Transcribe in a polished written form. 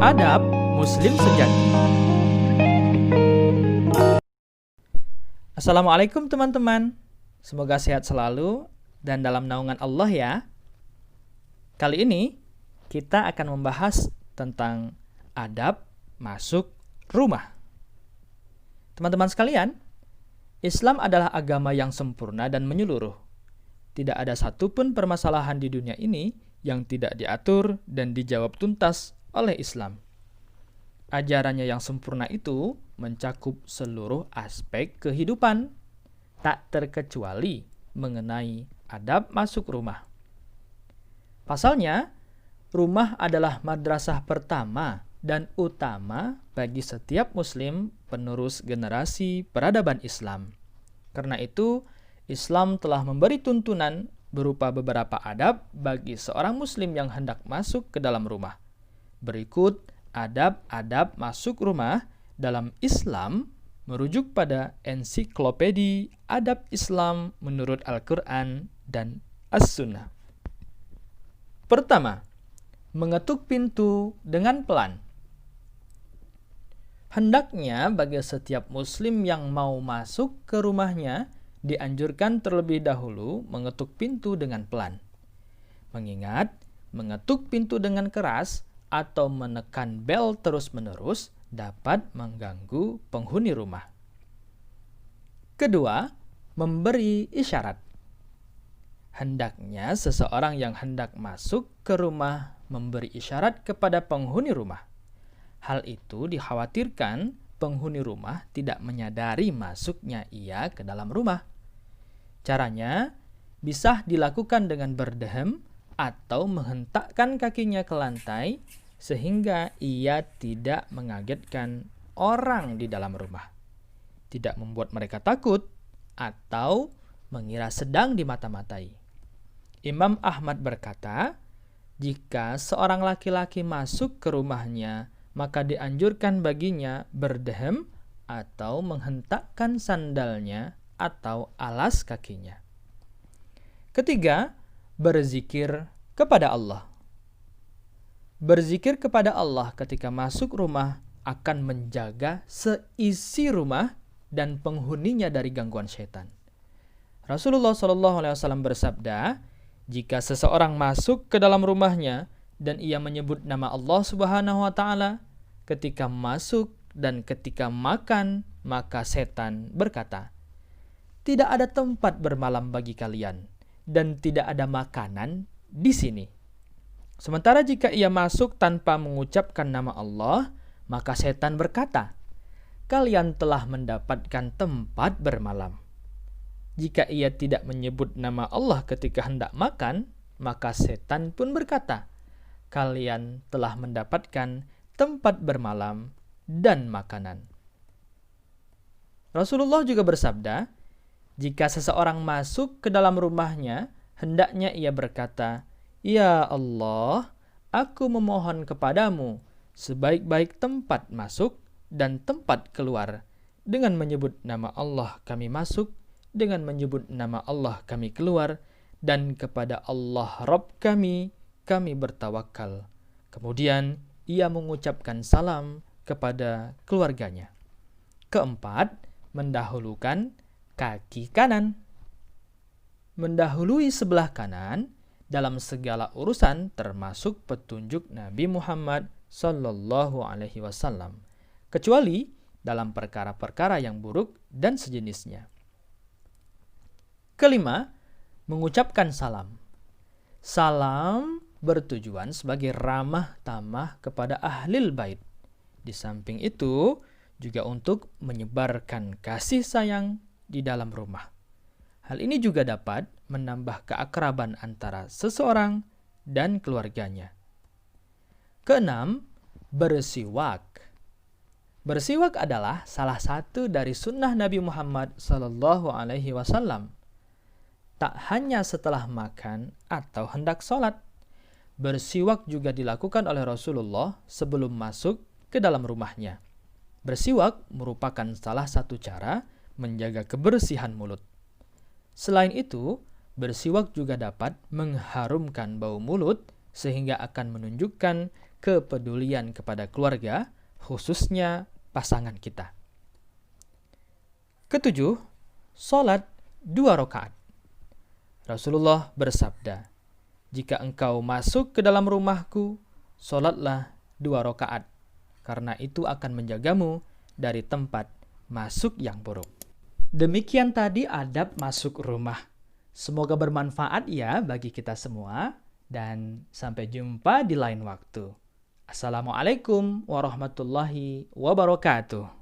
Adab Muslim Sejati. Assalamualaikum teman-teman. Semoga sehat selalu dan dalam naungan Allah ya. Kali ini kita akan membahas tentang adab masuk rumah. Teman-teman sekalian, Islam adalah agama yang sempurna dan menyeluruh. Tidak ada satupun permasalahan di dunia ini yang tidak diatur dan dijawab tuntas oleh Islam. Ajarannya yang sempurna itu mencakup seluruh aspek kehidupan, tak terkecuali mengenai adab masuk rumah. Pasalnya, rumah adalah madrasah pertama dan utama bagi setiap muslim penerus generasi peradaban Islam. Karena itu, Islam telah memberi tuntunan berupa beberapa adab bagi seorang muslim yang hendak masuk ke dalam rumah. Berikut adab-adab masuk rumah dalam Islam merujuk pada ensiklopedi Adab Islam menurut Al-Quran dan As-Sunnah. Pertama, mengetuk pintu dengan pelan. Hendaknya bagi setiap muslim yang mau masuk ke rumahnya dianjurkan terlebih dahulu mengetuk pintu dengan pelan. Mengingat mengetuk pintu dengan keras atau menekan bel terus-menerus dapat mengganggu penghuni rumah. Kedua, memberi isyarat. Hendaknya seseorang yang hendak masuk ke rumah memberi isyarat kepada penghuni rumah. Hal itu dikhawatirkan penghuni rumah tidak menyadari masuknya ia ke dalam rumah. Caranya bisa dilakukan dengan berdehem atau menghentakkan kakinya ke lantai sehingga ia tidak mengagetkan orang di dalam rumah, tidak membuat mereka takut atau mengira sedang dimata-matai. Imam Ahmad berkata, jika seorang laki-laki masuk ke rumahnya, maka dianjurkan baginya berdehem atau menghentakkan sandalnya atau alas kakinya. Ketiga, berzikir kepada Allah. Berzikir kepada Allah ketika masuk rumah akan menjaga seisi rumah dan penghuninya dari gangguan setan. Rasulullah SAW bersabda, jika seseorang masuk ke dalam rumahnya dan ia menyebut nama Allah Subhanahu wa Ta'ala ketika masuk dan ketika makan, maka setan berkata, tidak ada tempat bermalam bagi kalian dan tidak ada makanan di sini. Sementara jika ia masuk tanpa mengucapkan nama Allah, maka setan berkata, kalian telah mendapatkan tempat bermalam. Jika ia tidak menyebut nama Allah ketika hendak makan, maka setan pun berkata, kalian telah mendapatkan tempat bermalam dan makanan. Rasulullah juga bersabda, jika seseorang masuk ke dalam rumahnya, hendaknya ia berkata, ya Allah, aku memohon kepadamu sebaik-baik tempat masuk dan tempat keluar. Dengan menyebut nama Allah kami masuk, dengan menyebut nama Allah kami keluar, dan kepada Allah Rabb kami bertawakal. Kemudian ia mengucapkan salam kepada keluarganya. Keempat, mendahulukan kaki kanan. Mendahului sebelah kanan dalam segala urusan termasuk petunjuk Nabi Muhammad sallallahu alaihi wasallam, kecuali dalam perkara-perkara yang buruk dan sejenisnya. Kelima, mengucapkan salam. Salam bertujuan sebagai ramah tamah kepada ahlil bait. Di samping itu, juga untuk menyebarkan kasih sayang di dalam rumah. Hal ini juga dapat menambah keakraban antara seseorang dan keluarganya. Keenam, bersiwak. Bersiwak adalah salah satu dari sunnah Nabi Muhammad sallallahu alaihi wasallam. Tak hanya setelah makan atau hendak sholat, bersiwak juga dilakukan oleh Rasulullah sebelum masuk ke dalam rumahnya. Bersiwak merupakan salah satu cara menjaga kebersihan mulut. Selain itu, bersiwak juga dapat mengharumkan bau mulut sehingga akan menunjukkan kepedulian kepada keluarga, khususnya pasangan kita. Ketujuh, sholat 2 rakaat. Rasulullah bersabda, "Jika engkau masuk ke dalam rumahku, sholatlah 2 rakaat, karena itu akan menjagamu dari tempat masuk yang buruk." Demikian tadi adab masuk rumah. Semoga bermanfaat ya bagi kita semua, dan sampai jumpa di lain waktu. Assalamualaikum warahmatullahi wabarakatuh.